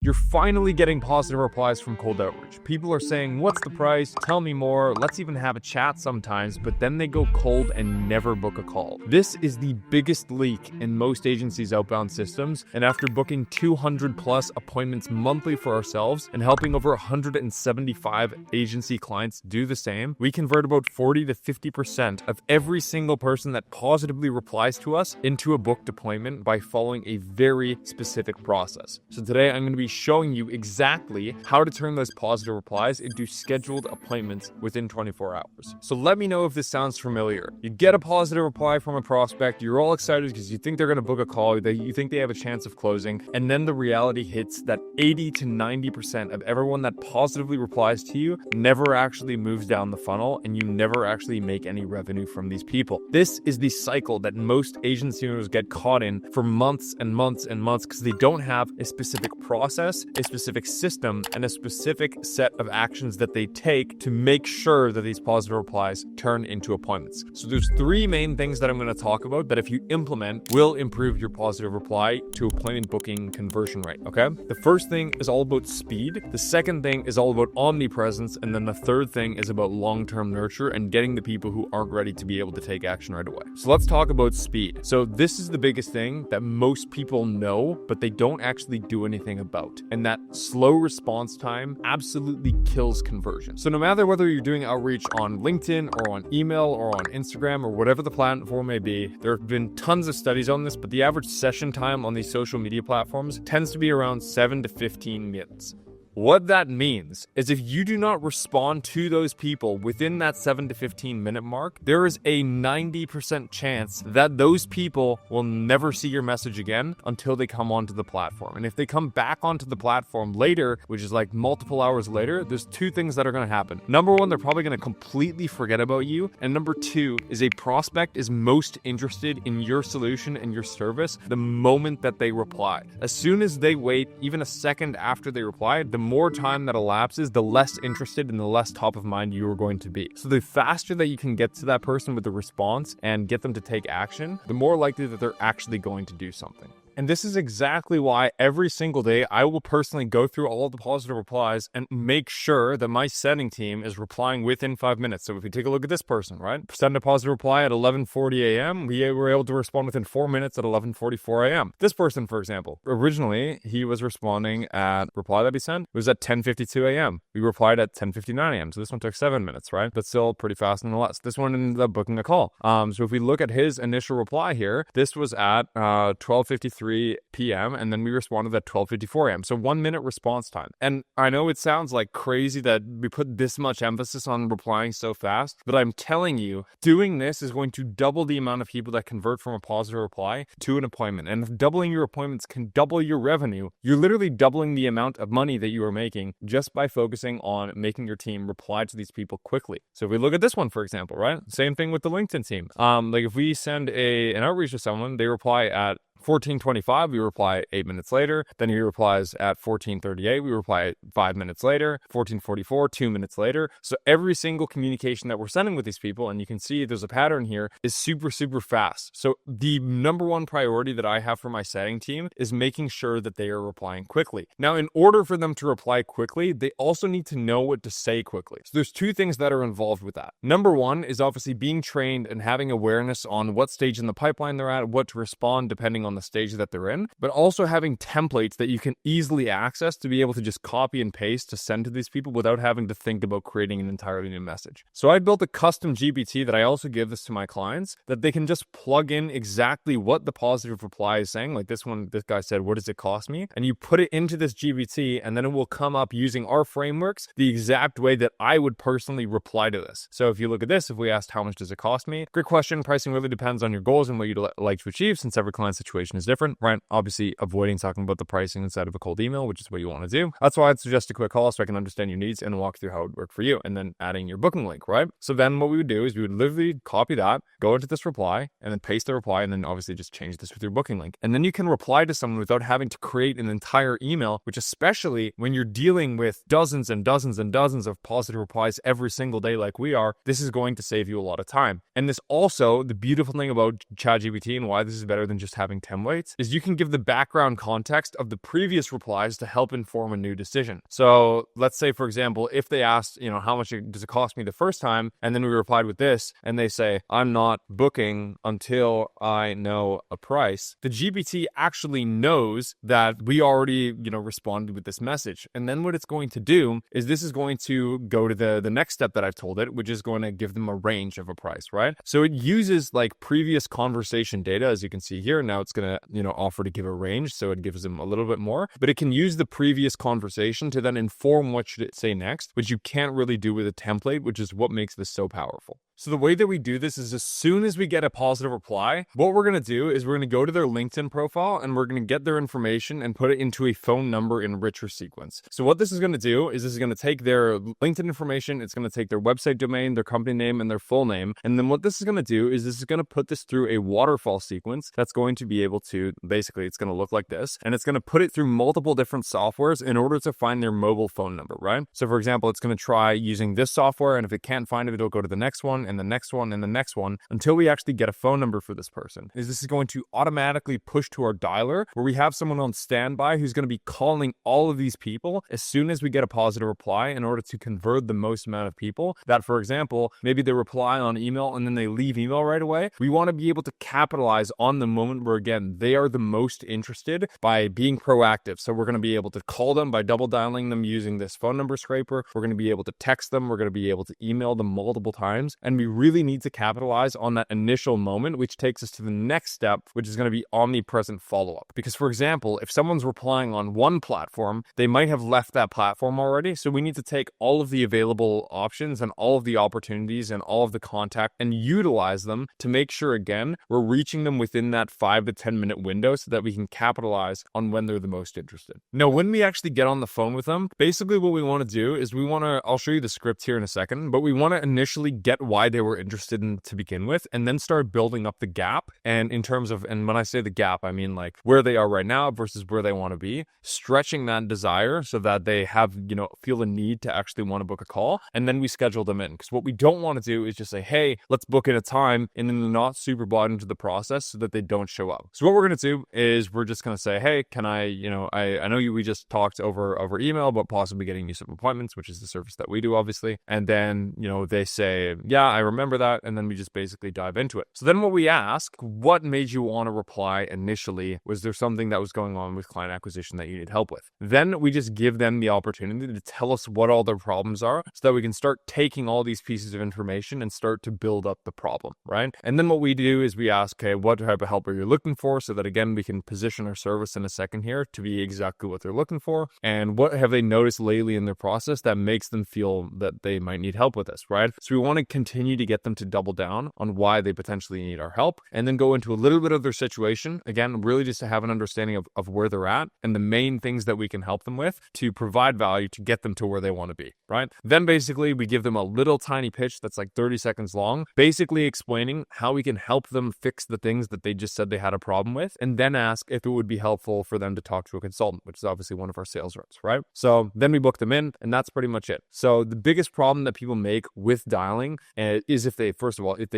You're finally getting positive replies from cold outreach. People are saying, what's the price? Tell me more. Let's even have a chat sometimes, but then they go cold and never book a call. This is the biggest leak in most agencies' outbound systems, and after booking 200 plus appointments monthly for ourselves and helping over 175 agency clients do the same, we convert about 40 to 50% of every single person that positively replies to us into a booked appointment by following a very specific process. So today I'm going to be showing you exactly how to turn those positive replies into scheduled appointments within 24 hours. So let me know if this sounds familiar. You get a positive reply from a prospect, you're all excited because you think they're going to book a call, you think they have a chance of closing, and then the reality hits that 80 to 90% of everyone that positively replies to you never actually moves down the funnel, and you never actually make any revenue from these people. This is the cycle that most agency owners get caught in for months and months and months because they don't have a specific process, a specific system, and a specific set of actions that they take to make sure that these positive replies turn into appointments. So there's three main things that I'm going to talk about that if you implement will improve your positive reply to appointment booking conversion rate, okay? The first thing is all about speed. The second thing is all about omnipresence. And then the third thing is about long-term nurture and getting the people who aren't ready to be able to take action right away. So let's talk about speed. So this is the biggest thing that most people know, but they don't actually do anything about. And that slow response time absolutely kills conversion. So no matter whether you're doing outreach on LinkedIn or on email or on Instagram or whatever the platform may be, there have been tons of studies on this, but the average session time on these social media platforms tends to be around 7 to 15 minutes. What that means is if you do not respond to those people within that 7 to 15 minute mark, there is a 90% chance that those people will never see your message again until they come onto the platform. And if they come back onto the platform later, which is like multiple hours later, there's two things that are going to happen. Number one, they're probably going to completely forget about you. And number two is a prospect is most interested in your solution and your service the moment that they reply. As soon as they wait, even a second after they reply, the more time that elapses, the less interested and the less top of mind you are going to be. So the faster that you can get to that person with the response and get them to take action, the more likely that they're actually going to do something. And this is exactly why every single day I will personally go through all of the positive replies and make sure that my sending team is replying within 5 minutes. So if we take a look at this person, right? Send a positive reply at 11:40 a.m. We were able to respond within 4 minutes at 11:44 a.m. This person, for example, originally he was responding at reply that he sent was at 10:52 a.m. We replied at 10:59 a.m. So this one took 7 minutes, right? But still pretty fast nonetheless. This one ended up booking a call. So if we look at his initial reply here, this was at 12:53 p.m. and then we responded at 12:54 a.m. So 1 minute response time. And I know it sounds like crazy that we put this much emphasis on replying so fast, but I'm telling you, doing this is going to double the amount of people that convert from a positive reply to an appointment. And if doubling your appointments can double your revenue, you're literally doubling the amount of money that you are making just by focusing on making your team reply to these people quickly. So if we look at this one, for example, right? Same thing with the LinkedIn team. Like if we send an outreach to someone, they reply at 14:25, we reply 8 minutes later. Then he replies at 14:38, we reply 5 minutes later. 14:44, 2 minutes later. So every single communication that we're sending with these people, and you can see there's a pattern here, is super, super fast. So the number one priority that I have for my setting team is making sure that they are replying quickly. Now, in order for them to reply quickly, they also need to know what to say quickly. So there's two things that are involved with that. Number one is obviously being trained and having awareness on what stage in the pipeline they're at, what to respond depending on the stage that they're in, but also having templates that you can easily access to be able to just copy and paste to send to these people without having to think about creating an entirely new message. So I built a custom GPT that I also give this to my clients that they can just plug in exactly what the positive reply is saying. Like this one, this guy said, what does it cost me? And you put it into this GPT and then it will come up using our frameworks the exact way that I would personally reply to this. So if you look at this, if we asked how much does it cost me? Great question. Pricing really depends on your goals and what you'd like to achieve, since every client situation is different, right? Obviously avoiding talking about the pricing inside of a cold email, which is what you want to do. That's why I'd suggest a quick call so I can understand your needs and walk through how it would work for you, and then adding your booking link, right? So then what we would do is we would literally copy that, go into this reply, and then paste the reply, and then obviously just change this with your booking link. And then you can reply to someone without having to create an entire email, which especially when you're dealing with dozens and dozens and dozens of positive replies every single day like we are, this is going to save you a lot of time. And this also, the beautiful thing about ChatGPT and why this is better than just having templates is you can give the background context of the previous replies to help inform a new decision. So let's say, for example, if they asked, how much does it cost me the first time? And then we replied with this, and they say, I'm not booking until I know a price. The GPT actually knows that we already, responded with this message. And then what it's going to do is this is going to go to the next step that I've told it, which is going to give them a range of a price, right? So it uses like previous conversation data, as you can see here. Now it's going to, offer to give a range. So it gives them a little bit more, but it can use the previous conversation to then inform what should it say next, which you can't really do with a template, which is what makes this so powerful. So the way that we do this is as soon as we get a positive reply, what we're going to do is we're going to go to their LinkedIn profile and we're going to get their information and put it into a phone number enricher sequence. So what this is going to do is this is going to take their LinkedIn information, it's going to take their website domain, their company name, and their full name. And then what this is going to do is this is going to put this through a waterfall sequence that's going to be able to, basically it's going to look like this, and it's going to put it through multiple different softwares in order to find their mobile phone number, right? So for example, it's going to try using this software, and if it can't find it, it'll go to the next one, and the next one, and the next one, until we actually get a phone number for this person. This is going to automatically push to our dialer, where we have someone on standby who's going to be calling all of these people as soon as we get a positive reply in order to convert the most amount of people that, for example, maybe they reply on email and then they leave email right away. We want to be able to capitalize on the moment where, again, they are the most interested by being proactive. So we're going to be able to call them by double dialing them using this phone number scraper. We're going to be able to text them. We're going to be able to email them multiple times. And we really need to capitalize on that initial moment, which takes us to the next step, which is going to be omnipresent follow-up. Because, for example, if someone's replying on one platform, they might have left that platform already. So we need to take all of the available options and all of the opportunities and all of the contact and utilize them to make sure, again, we're reaching them within that 5 to 10 minute window so that we can capitalize on when they're the most interested. Now, when we actually get on the phone with them, basically what we want to do is I'll show you the script here in a second, but we want to initially get why they were interested in to begin with, and then start building up the gap. And in terms of, and when I say the gap, I mean like where they are right now versus where they want to be, stretching that desire so that they have, feel a need to actually want to book a call. And then we schedule them in. Because what we don't want to do is just say, hey, let's book in a time, and then they're not super bought into the process so that they don't show up. So what we're going to do is we're just going to say, hey, can I know we just talked over email about possibly getting you some appointments, which is the service that we do, obviously. And then, they say, yeah, I remember that. And then we just basically dive into it. So then what we ask, what made you want to reply initially? Was there something that was going on with client acquisition that you need help with? Then we just give them the opportunity to tell us what all their problems are so that we can start taking all these pieces of information and start to build up the problem, right? And then what we do is we ask, okay, what type of help are you looking for? So that, again, we can position our service in a second here to be exactly what they're looking for. And what have they noticed lately in their process that makes them feel that they might need help with this, right? So we want to continue to get them to double down on why they potentially need our help, and then go into a little bit of their situation, again, really just to have an understanding of where they're at and the main things that we can help them with to provide value to get them to where they want to be, right? Then basically we give them a little tiny pitch that's like 30 seconds long, basically explaining how we can help them fix the things that they just said they had a problem with, and then ask if it would be helpful for them to talk to a consultant, which is obviously one of our sales reps, right? So then we book them in, and that's pretty much it. So the biggest problem that people make with dialing is if they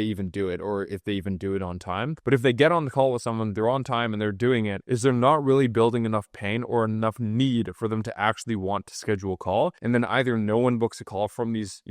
even do it, or if they even do it on time. But if they get on the call with someone, they're on time and they're doing it, is they're not really building enough pain or enough need for them to actually want to schedule a call. And then either no one books a call from these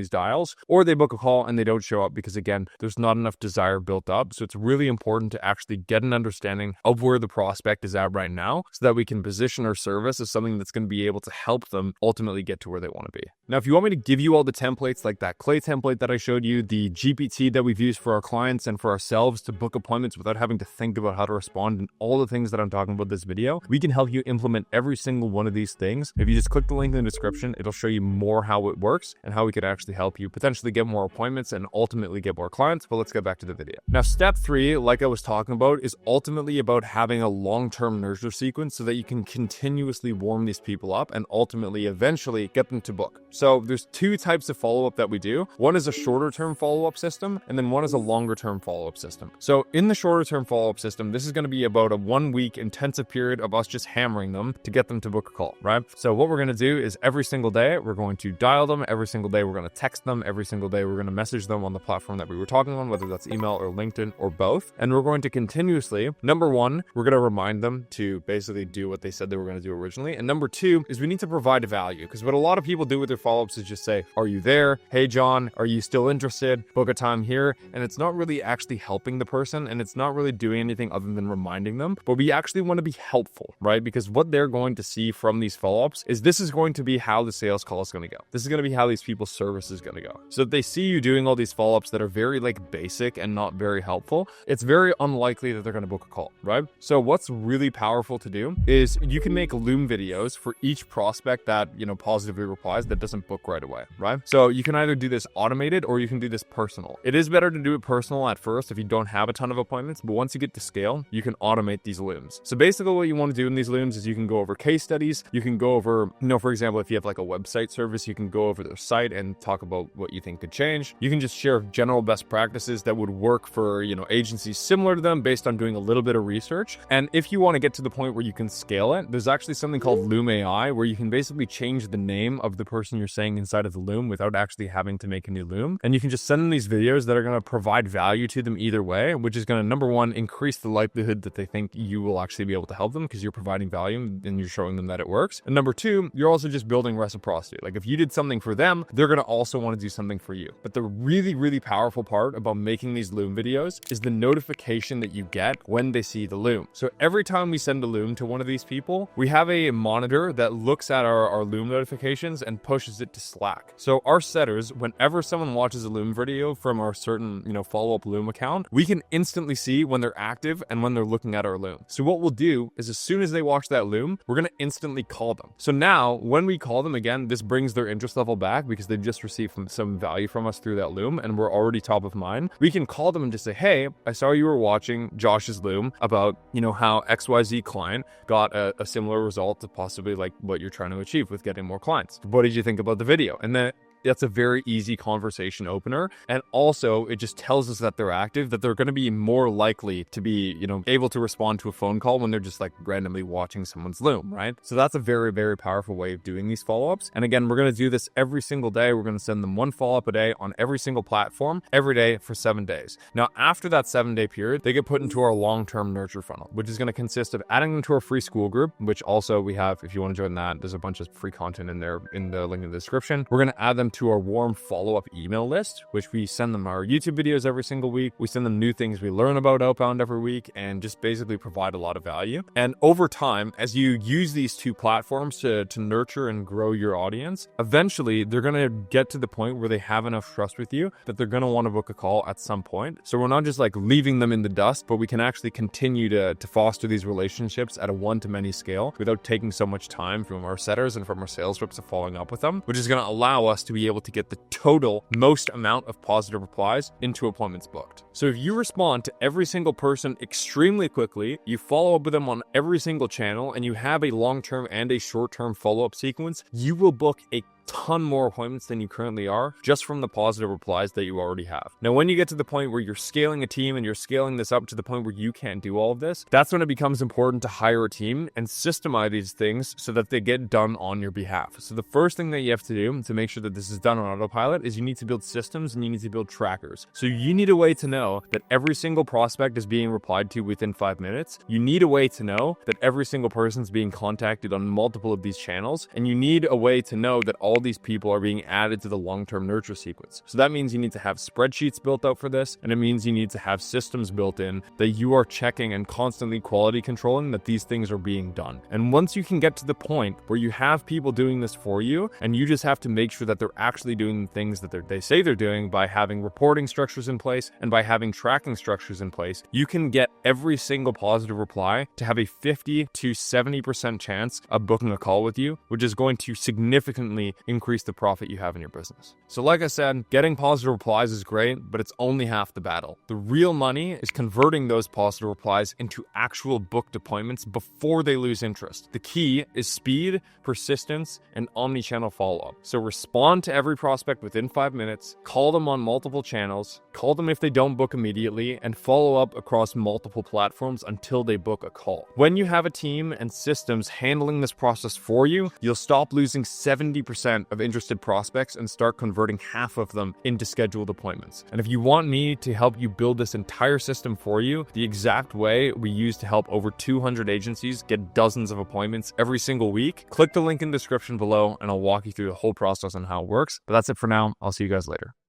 dials, or they book a call and they don't show up because, again, there's not enough desire built up. So it's really important to actually get an understanding of where the prospect is at right now so that we can position our service as something that's going to be able to help them ultimately get to where they want to be. Now, if you want me to give you all the templates, like that clay template that I showed you, the GPT that we've used for our clients and for ourselves to book appointments without having to think about how to respond, and all the things that I'm talking about this video, we can help you implement every single one of these things. If you just click the link in the description, it'll show you more how it works and how we could actually help you potentially get more appointments and ultimately get more clients. But let's get back to the video. Now, step 3, like I was talking about, is ultimately about having a long-term nurture sequence so that you can continuously warm these people up and ultimately eventually get them to book. So there's 2 types of follow-up that we do. One is a shorter shorter term follow-up system, and then one is a longer term follow-up system. So in the shorter term follow-up system, this is going to be about a 1 week intensive period of us just hammering them to get them to book a call, right? So what we're going to do is every single day, we're going to dial them. Every single day, we're going to text them. Every single day, we're going to message them on the platform that we were talking on, whether that's email or LinkedIn or both. And we're going to continuously, number one, we're going to remind them to basically do what they said they were going to do originally. And number two is we need to provide value, because what a lot of people do with their follow-ups is just say, are you there? Hey, John, are you still interested? Book a time here. And it's not really actually helping the person, and it's not really doing anything other than reminding them. But we actually want to be helpful, right? Because what they're going to see from these follow-ups is this is going to be how the sales call is going to go. This is going to be how these people's service is going to go. So if they see you doing all these follow-ups that are very basic and not very helpful, it's very unlikely that they're going to book a call, right? So what's really powerful to do is you can make Loom videos for each prospect that, positively replies that doesn't book right away, right? So you can either do this automated or you can do this personal. It is better to do it personal at first if you don't have a ton of appointments, but once you get to scale, you can automate these Looms. So basically what you want to do in these Looms is you can go over case studies, you can go over, for example, if you have like a website service, you can go over their site and talk about what you think could change. You can just share general best practices that would work for, agencies similar to them based on doing a little bit of research. And if you want to get to the point where you can scale it, there's actually something called Loom AI, where you can basically change the name of the person you're saying inside of the Loom without actually having to make a new Loom. And you can just send them these videos that are going to provide value to them either way, which is going to, number one, increase the likelihood that they think you will actually be able to help them because you're providing value and you're showing them that it works. And number two, you're also just building reciprocity. Like if you did something for them, they're going to also want to do something for you. But the really, really powerful part about making these Loom videos is the notification that you get when they see the Loom. So every time we send a Loom to one of these people, we have a monitor that looks at our Loom notifications and pushes it to Slack. So our setters, whenever someone watches a Loom video from our certain, follow-up Loom account, we can instantly see when they're active and when they're looking at our Loom. So what we'll do is as soon as they watch that Loom, we're going to instantly call them. So now when we call them again, this brings their interest level back because they've just received some value from us through that Loom and we're already top of mind. We can call them and just say, hey, I saw you were watching Josh's Loom about, how XYZ client got a similar result to possibly like what you're trying to achieve with getting more clients. What did you think about the video? And then that's a very easy conversation opener. And also it just tells us that they're active, that they're going to be more likely to be, able to respond to a phone call when they're just like randomly watching someone's Loom, right? So that's a very, very powerful way of doing these follow-ups. And again, we're going to do this every single day. We're going to send them one follow-up a day on every single platform every day for 7 days. Now, after that 7-day period, they get put into our long-term nurture funnel, which is going to consist of adding them to our free school group, which also we have, if you want to join that, there's a bunch of free content in there in the link in the description. We're going to add them to our warm follow-up email list, which we send them our YouTube videos every single week. We send them new things we learn about outbound every week and just basically provide a lot of value. And over time, as you use these two platforms to nurture and grow your audience, eventually they're going to get to the point where they have enough trust with you that they're going to want to book a call at some point. So we're not just like leaving them in the dust, but we can actually continue to foster these relationships at a one-to-many scale without taking so much time from our setters and from our sales reps of following up with them, which is going to allow us to be able to get the total most amount of positive replies into appointments booked. So if you respond to every single person extremely quickly, you follow up with them on every single channel, and you have a long-term and a short-term follow-up sequence, you will book a ton more appointments than you currently are just from the positive replies that you already have. Now, when you get to the point where you're scaling a team and you're scaling this up to the point where you can't do all of this, that's when it becomes important to hire a team and systemize these things so that they get done on your behalf. So the first thing that you have to do to make sure that this is done on autopilot is you need to build systems and you need to build trackers. So you need a way to know that every single prospect is being replied to within 5 minutes. You need a way to know that every single person is being contacted on multiple of these channels. And you need a way to know that all these people are being added to the long-term nurture sequence. So that means you need to have spreadsheets built out for this, and it means you need to have systems built in that you are checking and constantly quality controlling that these things are being done. And once you can get to the point where you have people doing this for you, and you just have to make sure that they're actually doing the things that they say they're doing by having reporting structures in place and by having tracking structures in place, you can get every single positive reply to have a 50 to 70% chance of booking a call with you, which is going to significantly increase the profit you have in your business. So like I said, getting positive replies is great, but it's only half the battle. The real money is converting those positive replies into actual booked appointments before they lose interest. The key is speed, persistence, and omni-channel follow-up. So respond to every prospect within 5 minutes, call them on multiple channels, call them if they don't book immediately, and follow up across multiple platforms until they book a call. When you have a team and systems handling this process for you, you'll stop losing 70% of interested prospects and start converting half of them into scheduled appointments. And if you want me to help you build this entire system for you, the exact way we use to help over 200 agencies get dozens of appointments every single week, click the link in the description below and I'll walk you through the whole process on how it works. But that's it for now. I'll see you guys later.